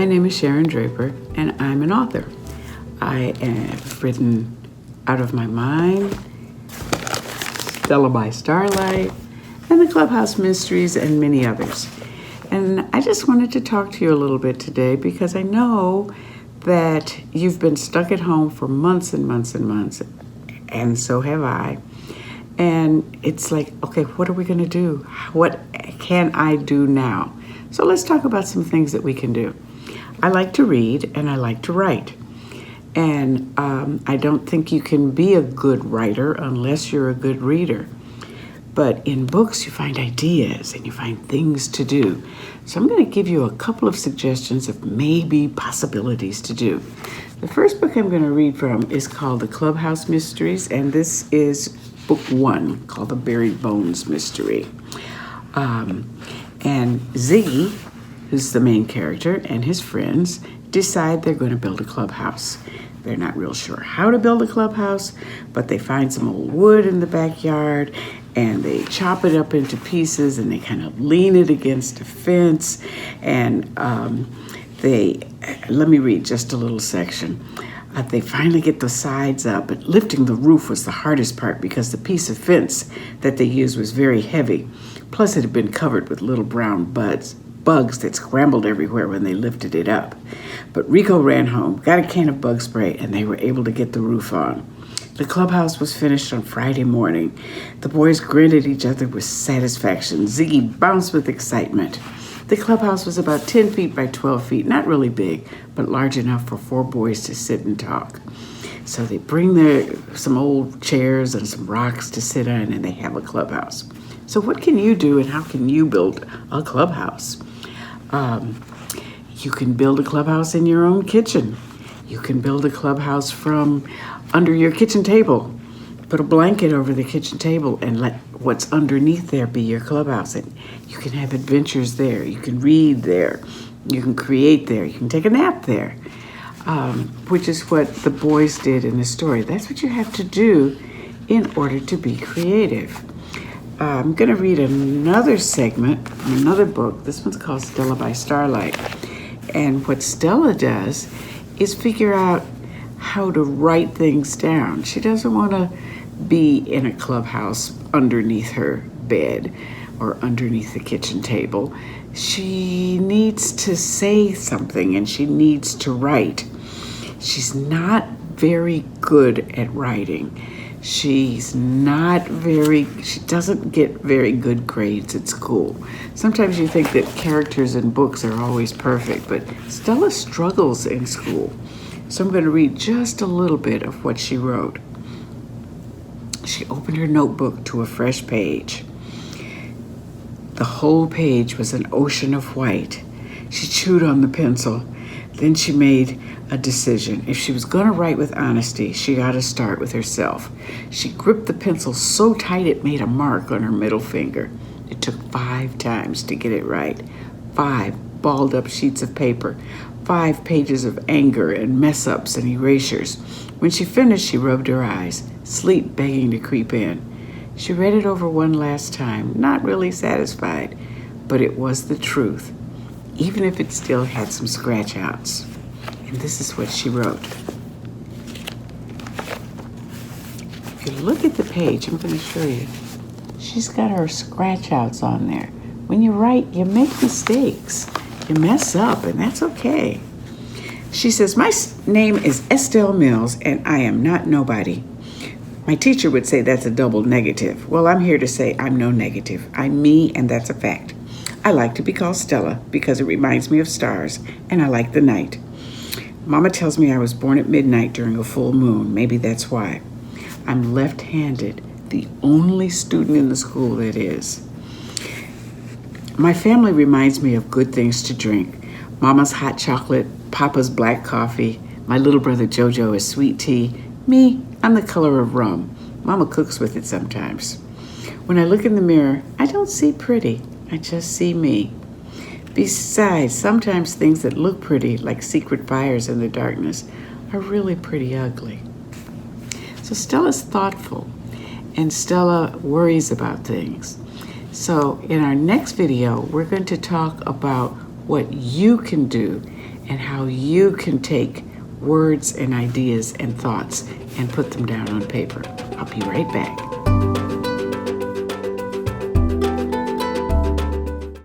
My name is Sharon Draper, and I'm an author. I have written Out of My Mind, Stella by Starlight, and the Clubhouse Mysteries, and many others. And I just wanted to talk to you a little bit today because I know that you've been stuck at home for months and months and months, and so have I. And it's like, okay, what are we going to do? What can I do now? So let's talk about some things that we can do. I like to read and I like to write. And I don't think you can be a good writer unless you're a good reader. But in books, you find ideas and you find things to do. So I'm going to give you a couple of suggestions of maybe possibilities to do. The first book I'm going to read from is called The Clubhouse Mysteries, and this is book 1, called The Buried Bones Mystery. And Ziggy, who's the main character, and his friends decide they're going to build a clubhouse. They're not real sure how to build a clubhouse, but they find some old wood in the backyard and they chop it up into pieces and they kind of lean it against a fence. And let me read just a little section. They finally get the sides up, but lifting the roof was the hardest part because the piece of fence that they used was very heavy. Plus it had been covered with little brown bugs that scrambled everywhere when they lifted it up. But Rico ran home, got a can of bug spray, and they were able to get the roof on. The clubhouse was finished on Friday morning. The boys grinned at each other with satisfaction. Ziggy bounced with excitement. The clubhouse was about 10 feet by 12 feet, not really big, but large enough for 4 boys to sit and talk. So they bring some old chairs and some rocks to sit on, and they have a clubhouse. So what can you do and how can you build a clubhouse? You can build a clubhouse in your own kitchen. You can build a clubhouse from under your kitchen table. Put a blanket over the kitchen table and let what's underneath there be your clubhouse. And you can have adventures there. You can read there. You can create there. You can take a nap there, which is what the boys did in the story. That's what you have to do in order to be creative. I'm going to read another segment from another book. This one's called Stella by Starlight. And what Stella does is figure out how to write things down. She doesn't want to be in a clubhouse underneath her bed or underneath the kitchen table. She needs to say something and she needs to write. She's not very good at writing. She doesn't get very good grades at school. Sometimes you think that characters in books are always perfect, but Stella struggles in school. So I'm going to read just a little bit of what she wrote. She opened her notebook to a fresh page. The whole page was an ocean of white. She chewed on the pencil. Then she made a decision. If she was going to write with honesty, she got to start with herself. She gripped the pencil so tight it made a mark on her middle finger. It took 5 times to get it right. 5 balled up sheets of paper. 5 pages of anger and mess-ups and erasures. When she finished, she rubbed her eyes, sleep begging to creep in. She read it over one last time, not really satisfied, but it was the truth, even if it still had some scratch-outs. And this is what she wrote. If you look at the page, I'm going to show you. She's got her scratch-outs on there. When you write, you make mistakes. You mess up, and that's okay. She says, my name is Estelle Mills, and I am not nobody. My teacher would say that's a double negative. Well, I'm here to say I'm no negative. I'm me, and that's a fact. I like to be called Stella because it reminds me of stars, and I like the night. Mama tells me I was born at midnight during a full moon. Maybe that's why. I'm left-handed, the only student in the school that is. My family reminds me of good things to drink. Mama's hot chocolate, Papa's black coffee. My little brother Jojo is sweet tea. Me, I'm the color of rum. Mama cooks with it sometimes. When I look in the mirror, I don't see pretty. I just see me. Besides, sometimes things that look pretty, like secret fires in the darkness, are really pretty ugly. So Stella's thoughtful, and Stella worries about things. So in our next video, we're going to talk about what you can do and how you can take words and ideas and thoughts and put them down on paper. I'll be right back.